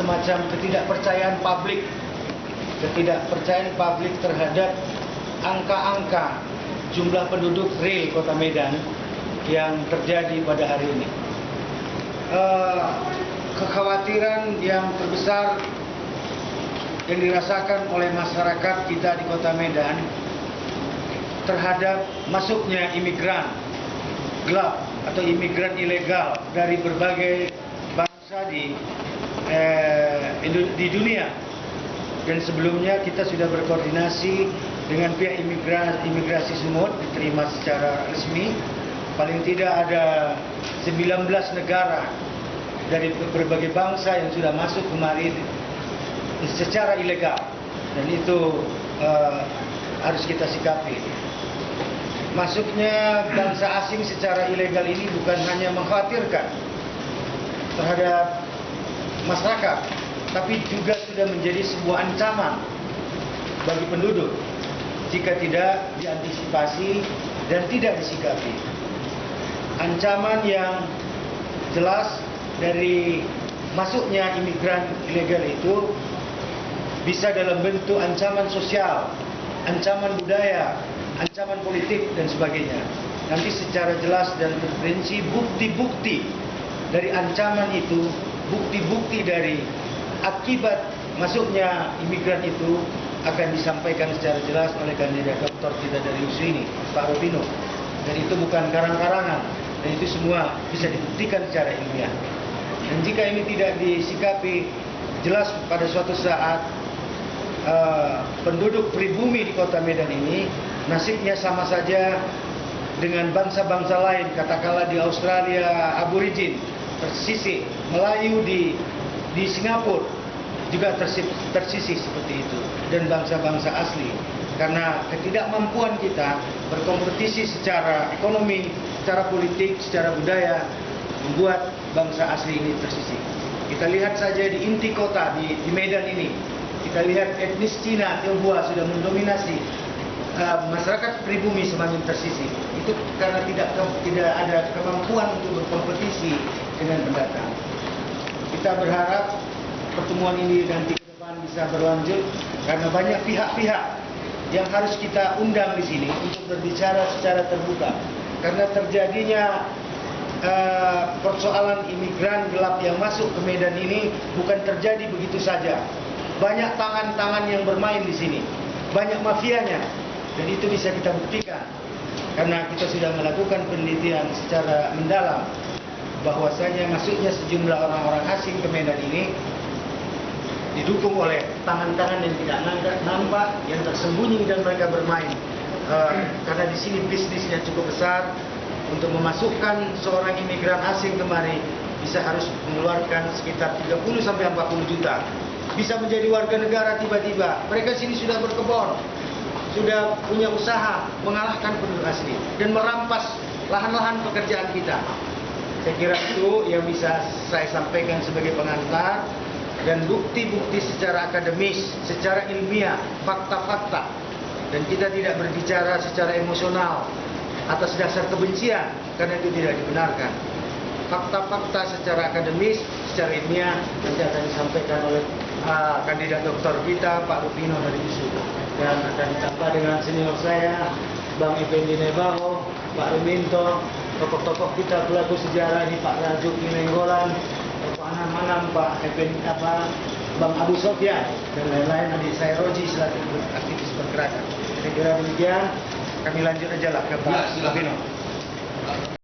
semacam ketidakpercayaan publik terhadap angka-angka jumlah penduduk real Kota Medan yang terjadi pada hari ini. Kekhawatiran yang terbesar yang dirasakan oleh masyarakat kita di Kota Medan terhadap masuknya imigran gelap atau imigran ilegal dari berbagai bangsa di dunia. Dan sebelumnya kita sudah berkoordinasi dengan pihak imigrasi Sumut, diterima secara resmi. Paling tidak ada 19 negara dari berbagai bangsa yang sudah masuk kemari secara ilegal, dan itu harus kita sikapi. Masuknya bangsa asing secara ilegal ini bukan hanya mengkhawatirkan terhadap masyarakat, tapi juga sudah menjadi sebuah ancaman bagi penduduk jika tidak diantisipasi dan tidak disikapi. Ancaman yang jelas dari masuknya imigran ilegal itu bisa dalam bentuk ancaman sosial, ancaman budaya, ancaman politik, dan sebagainya. Nanti secara jelas dan terperinci bukti-bukti dari ancaman itu, bukti-bukti dari akibat masuknya imigran itu akan disampaikan secara jelas oleh kandidat doktor kita dari USU ini, Pak Rubino. Dan itu bukan karang-karangan, dan itu semua bisa dibuktikan secara ilmiah. Dan jika ini tidak disikapi jelas, pada suatu saat penduduk pribumi di Kota Medan ini nasibnya sama saja dengan bangsa-bangsa lain, katakanlah di Australia, Aborigin, tersisih, Melayu di Singapura juga tersisih seperti itu, dan bangsa-bangsa asli. Karena ketidakmampuan kita berkompetisi secara ekonomi, secara politik, secara budaya, membuat bangsa asli ini tersisih. Kita lihat saja di inti kota, di Medan ini, kita lihat etnis Cina, Tionghoa sudah mendominasi. Masyarakat pribumi semakin tersisih. Itu karena tidak ada kemampuan untuk berkompetisi dengan pendatang. Kita berharap pertemuan ini nanti ke depan bisa berlanjut, karena banyak pihak-pihak yang harus kita undang di sini untuk berbicara secara terbuka. Karena terjadinya persoalan imigran gelap yang masuk ke Medan ini bukan terjadi begitu saja. Banyak tangan-tangan yang bermain di sini, banyak mafianya, dan itu bisa kita buktikan. Karena kita sudah melakukan penelitian secara mendalam bahwasanya masuknya sejumlah orang-orang asing ke Medan ini didukung oleh tangan-tangan yang tidak nampak, yang tersembunyi, dan mereka bermain. Karena di sini bisnisnya cukup besar. Untuk memasukkan seorang imigran asing kemari bisa harus mengeluarkan sekitar 30 sampai 40 juta. Bisa menjadi warga negara tiba-tiba. Mereka sini sudah berkebun, sudah punya usaha, mengalahkan penduduk asli dan merampas lahan-lahan pekerjaan kita. Saya kira itu yang bisa saya sampaikan sebagai pengantar, dan bukti-bukti secara akademis, secara ilmiah, fakta-fakta. Dan kita tidak berbicara secara emosional atas dasar kebencian, karena itu tidak dibenarkan. Fakta-fakta secara akademis, secara ilmiah nanti akan disampaikan oleh kandidat doktor kita, Pak Rubino dari USU, dan akan ditambah dengan senior saya, Bang Effendi Nebaho, Pak Ruminto, tokoh-tokoh kita pelaku sejarah ini, Pak Rajuki Nenggolan, Pak Anam, Pak Effendi, Bang Abu Sofyan, dan lain-lain. Nanti saya Roji selaku aktivis pergerakan. Saya kira demikian. Kami lanjut aja lah ke Pak Rubino.